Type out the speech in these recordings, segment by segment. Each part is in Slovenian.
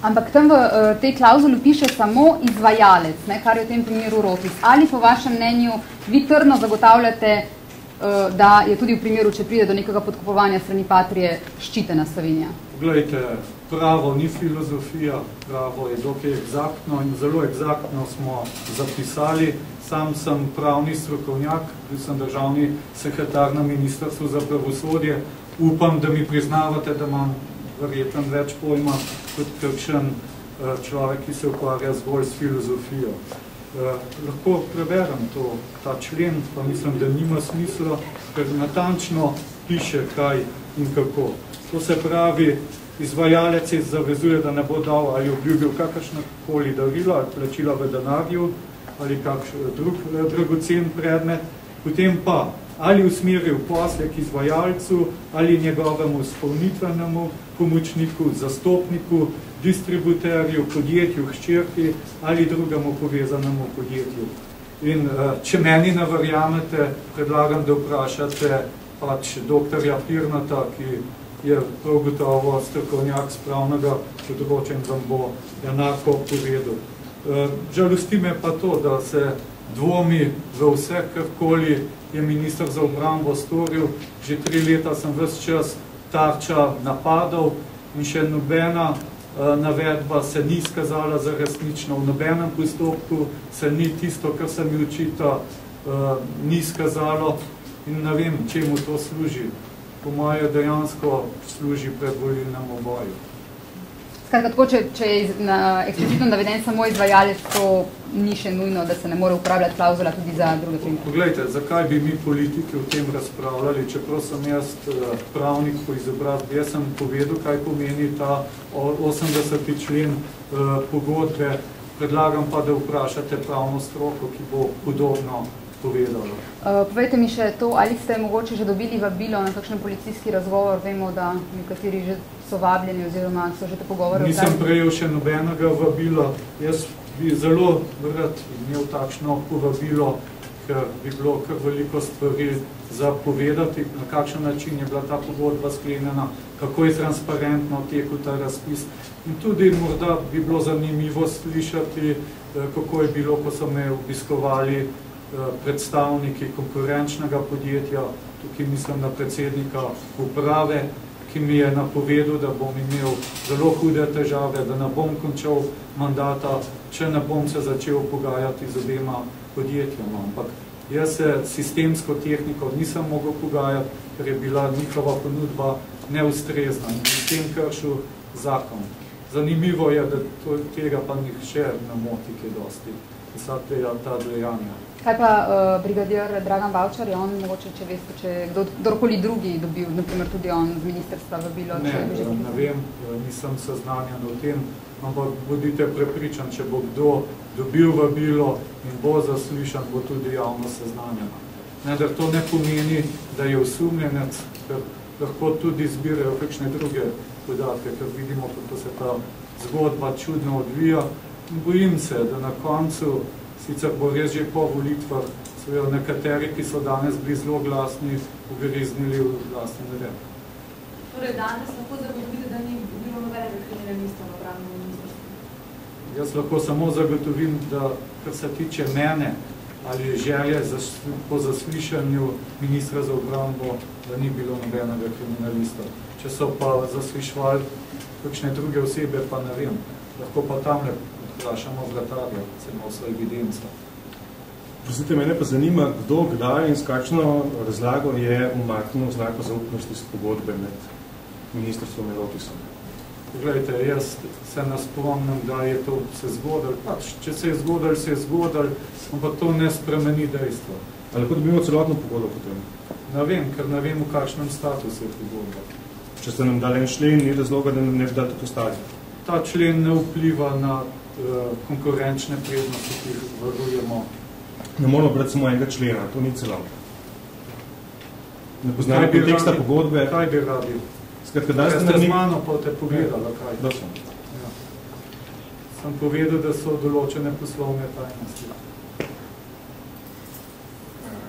Ampak tam v tej klauzuli piše samo izvajalec, ne, kar je v tem primeru Rotis. Ali po vašem mnenju vi trdno zagotavljate, da je tudi v primeru, če pride do nekega podkupovanja strani Patrije, ščitena Slovenija? Poglejte, pravo ni filozofija, pravo je dokaj egzaktno in zelo egzaktno smo zapisali. Sam sem pravni strokovnjak, bil sem državni sekretar na Ministrstvu za pravosodje. Upam, da mi priznavate, da imam verjetno več pojma kot kakšen človek, ki se ukvarja zgolj s filozofijo. Lahko preberem ta člen, pa mislim, da nima smisla, ker natančno piše, kaj in kako. To se pravi, izvajalec se zavezuje, da ne bo dal ali obljubil kakršnakoli darila ali plačila v denarju ali kakšen drug dragocen predmet, potem pa ali usmeril posle k izvajalcu ali njegovemu izpolnitvenemu pomočniku, zastopniku, distributerju, podjetju, hčerki ali drugemu povezanemu podjetju. In če meni ne verjamete, predlagam, da vprašate pač doktorja Pirnata, ki je prav gotovo strokovnjak z pravnega področja in vam bo enako povedal. Žalosti me pa to, da se dvomi v vse, karkoli je minister za obrambo storil. Že 3 leta sem ves čas tarča napadov in še nobena navedba se ni izkazala za resnično. V nobenem postopku se ni tisto, kar se mi očita, ni izkazalo in ne vem, čemu to služi. Po moje dejansko služi predvolilnemu boju. Skratka, tako, če je eksplicitno naveden samo izvajalec, to ni še nujno, da se ne more uporabljati klauzula tudi za druge primere. Poglejte, zakaj bi mi politiki o tem razpravljali, čeprav sem jaz pravnik po izobrazbi, jaz sem povedal, kaj pomeni ta 80. člen pogodbe, predlagam pa, da vprašate pravno stroko, ki bo podobno povedalo. Povejte mi še to, ali ste mogoče že dobili vabilo na kakšen policijski razgovor? Vemo, da nekateri že so vabljeni oziroma so že te pogovore. Nisem prejel še nobenega vabila. Jaz bi zelo rad imel takšno povabilo, ker bi bilo kar veliko stvari za povedati, na kakšen način je bila ta pogodba sklenjena, kako je transparentno tekel ta razpis. In tudi morda bi bilo zanimivo slišati, kako je bilo, ko so me obiskovali predstavniki konkurenčnega podjetja, tukaj mislim na predsednika uprave, ki mi je napovedal, da bom imel zelo hude težave, da ne bom končal mandata, če ne bom se začel pogajati z obema podjetjama. Ampak jaz se sistemsko tehniko nisem mogel pogajati, ker je bila njihova ponudba neustrezna in s tem kršil zakon. Zanimivo je, da tega pa nihče ne moti, ki je dosti vsa ta dejanja. Kaj pa brigadir Dragan Bavčar, je on mogoče, če veste, če kdorkoli drugi dobil, naprimer tudi on z ministrstva vabilo? Ne vem, nisem seznanjen o tem, ampak bodite prepričan, če bo kdo dobil vabilo in bo zaslišan, bo tudi javno seznanjen. Vendar to ne pomeni, da je osumljenec, ker lahko tudi zbirajo kakšne druge podatke, ker vidimo, kako se ta zgodba čudno odvija. Bojim se, da na koncu, sicer bo res že po volitvah, so nekateri, ki so danes bili zelo glasni, ugriznili v glasni red. Torej, danes lahko zagotovite, da ni bilo nobenega kriminalista v obrambnem ministrstvu? Jaz lahko samo zagotovim, da kar se tiče mene ali želje po zaslišanju ministra za obrambo, da ni bilo nobenega kriminalista. Če so pa zaslišvali kakšne druge osebe, pa ne vem. Lahko pa tamle vprašamo vratarja, se ima vsa evidenca. Prosite, mene pa zanima, kdo, kdaj in s kakšno razlago je umaknil znako zaupnosti iz pogodbe med ministrstvom in Rotisom. Poglejte, jaz se ne spomnim, da je to se zgodilo. Pač, če se je zgodilo, ampak to ne spremeni dejstva. Ali lahko dobimo celotno pogodbo potem? Ne vem, ker ne vem, v kakšnem statusu je pogodba. Če ste nam dali en člen, ni razloga, da ne bi dali tudi ostali. Ta člen ne vpliva na konkurenčne prednosti, ki jih varujemo. Ne moramo brati samo enega člena, to ni celotno. Ne poznamo konteksta pogodbe. Kaj bi radi? Skratka, da ste z mano pa te pogledala, kaj? Da sem. Ja. Sem povedal, da so določene poslovne tajnosti.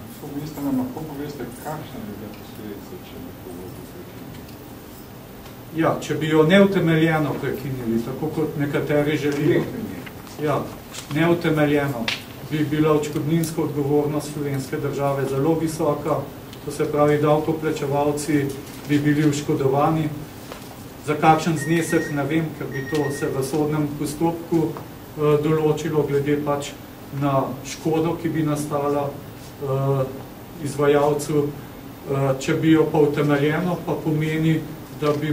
Gospod minister, nam lahko poveste, kakšne bi bile posledice, če bi pogodbo prekinili? Ja, če bi jo neutemeljeno prekinili, tako kot nekateri želijo. Ja, neutemeljeno bi bila odškodninska odgovornost slovenske države zelo visoka, to se pravi, davkoplačevalci bi bili oškodovani. Za kakšen znesek, ne vem, ker bi to se v sodnem postopku določilo glede pač na škodo, ki bi nastala izvajalcu. Če bi jo pa utemeljeno, pa pomeni, da bi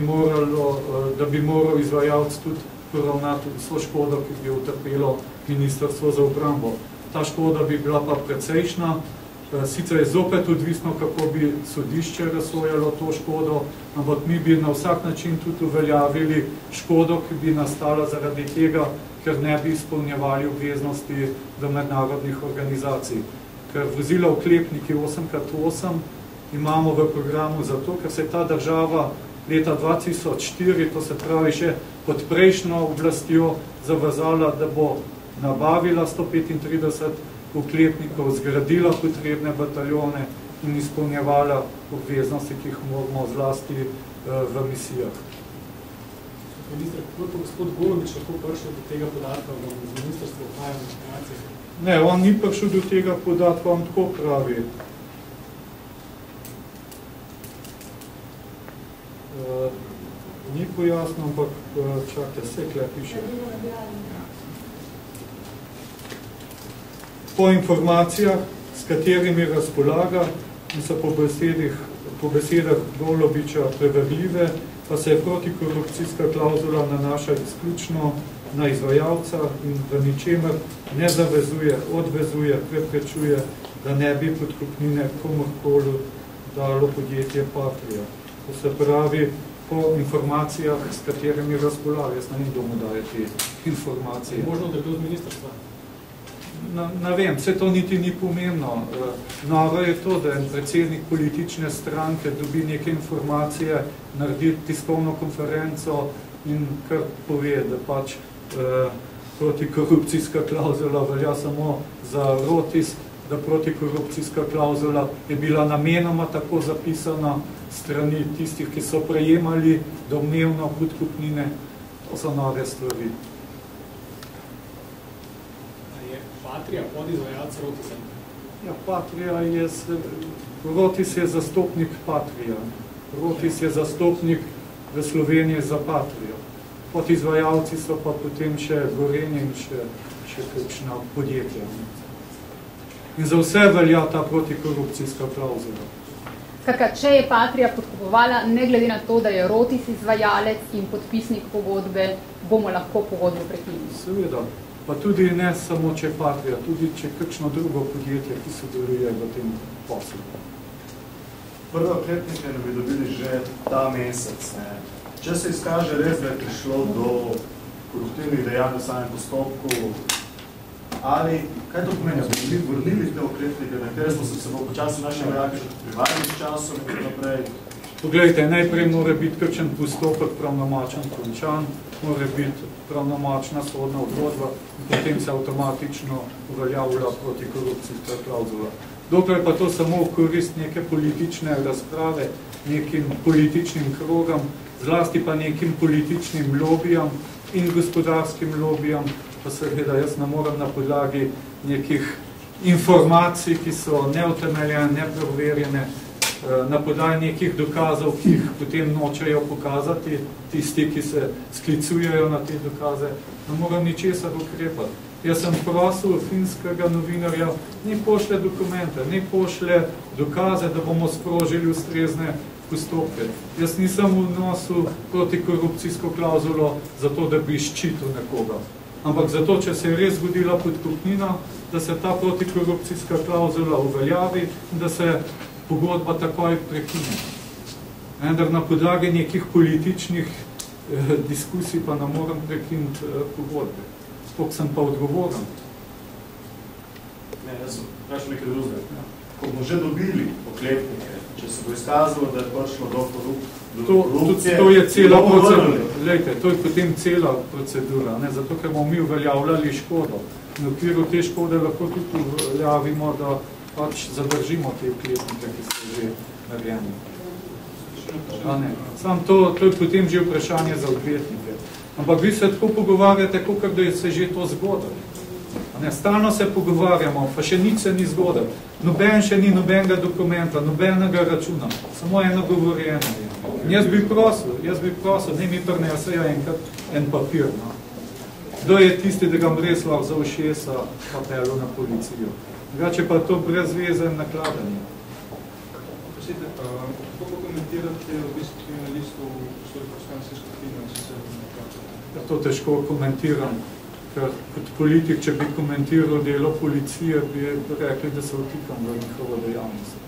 moral izvajalec tudi poravnati vso škodo, ki bi jo utrpelo Ministrstvo za obrambo. Ta škoda bi bila pa precejšna, sicer je zopet odvisno, kako bi sodišče razsojalo to škodo, ampak mi bi na vsak način tudi uveljavili škodo, ki bi nastala zaradi tega, ker ne bi izpolnjevali obveznosti do mednarodnih organizacij. Ker vozila oklepniki 8x8 imamo v programu zato, ker se je ta država leta 2004, to se pravi še pod prejšnjo oblastjo, zavezala, da bo nabavila 135 oklepnikov, zgradila potrebne bataljone in izpolnjevala obveznosti, ki jih moramo zlasti v misijah. Minister, kako je pa gospod Golobič lahko prišel do tega podatka, da z ministrstvo uhajajo informacije? Ne, on ni prišel do tega podatka, on tako pravi. Ni pojasno, ampak čakajte, vse kle piše. Po informacijah, s katerimi razpolaga in so po besedah Golobiča preverljive, pa se je protikorupcijska klauzula nanaša izključno na izvajalca in v ničemer ne zavezuje, odvezuje, preprečuje, da ne bi podkupnine komorkoli dalo podjetje Patria. To se pravi, po informacijah, s katerimi razpolaga, jaz ne vem, kdo mu daje te informacije. Možno, da je bil z ministrstva? Ne vem, vse to niti ni pomembno. Novo je to, da en predsednik politične stranke dobi neke informacije, naredi tiskovno konferenco in kar pove, da pač protikorupcijska klauzula velja samo za Rotis, da protikorupcijska klauzula je bila namenoma tako zapisana strani tistih, ki so prejemali domnevno podkupnine. To so nove stvari. Je Patria podizvajalca Rotisa? Ja, Patria je... Rotis je zastopnik Patria. Rotis je zastopnik v Sloveniji za Patrio. Podizvajalci so pa potem še Gorenje in še kakšna podjetja. In za vse velja ta protikorupcijska klauzula. Skratka, če je Patria podkupovala, ne glede na to, da je Rotis izvajalec in podpisnik pogodbe, bomo lahko pogodbo prekinili. Seveda, pa tudi ne samo če Patria, tudi če kakšno drugo podjetje, ki sodeluje v tem poslu. Prve oklepnike ne bi dobili že ta mesec. Ne. Če se izkaže res, da je prišlo do koruptivnih dejanj v samem postopku, ali kaj to pomeni, da bi vrnili te oklepnike, na katere smo se bo počasi naši vojaki privajali s časom in naprej? Poglejte, najprej mora biti kakšen postopek pravnomočen končan, mora biti pravnomočna sodna odločba in potem se avtomatično uveljavlja protikorupcijska klauzula. Dokler pa to samo v korist neke politične razprave, nekim političnim krogam, zlasti pa nekim političnim lobijam in gospodarskim lobijam, pa seveda jaz ne moram na podlagi nekih informacij, ki so neutemeljene, neproverjene, na podlagi nekih dokazov, ki jih potem nočejo pokazati, tisti, ki se sklicujejo na te dokaze, ne moram ničesar ukrepati. Jaz sem prosil finskega novinarja, ne pošlje dokumente, ne pošlje dokaze, da bomo sprožili ustrezne postopke. Jaz nisem vnosil protikorupcijsko klauzulo zato, da bi ščitil nekoga. Ampak zato, če se je res zgodila podkupnina, da se ta protikorupcijska klauzula uveljavi in da se pogodba takoj prekine. Vendar na podlagi nekih političnih diskusij pa ne morem prekiniti pogodbe. Spok sem pa odgovoren. Ne, jaz sem vprašal nekaj drugega. Ko bomo že dobili oklepnike, če se bo izkazalo, da je prišlo do korupcije... To je cela procedura. Lejte, to je potem cela procedura, ne? Zato, ker bomo mi uveljavljali škodo. In v okviru te škode lahko tudi uveljavimo, da pač zadržimo te oklepnike, ki so že narejeni. Sam to je potem že vprašanje za odvetnike. Ampak vi se tako pogovarjate, kot da se že to zgodilo. Stalno se pogovarjamo, pa še nič se ni zgodilo. Noben še ni nobenega dokumenta, nobenega računa, samo eno govorjenje. Jaz bi prosil, ne mi prinesejo enkrat en papir. No. Kdo je tisti, da ga Mreslav za ušesa pa pelil na policijo? Drugače pa to brez veze nakladanje. Prosite, kako komentirate v bistvu kriminalistov v svoji poslanski skupini? To težko komentiram, ker kot politik, če bi komentiral delo policije, bi rekli, da se vtikam v njihovo dejavnost.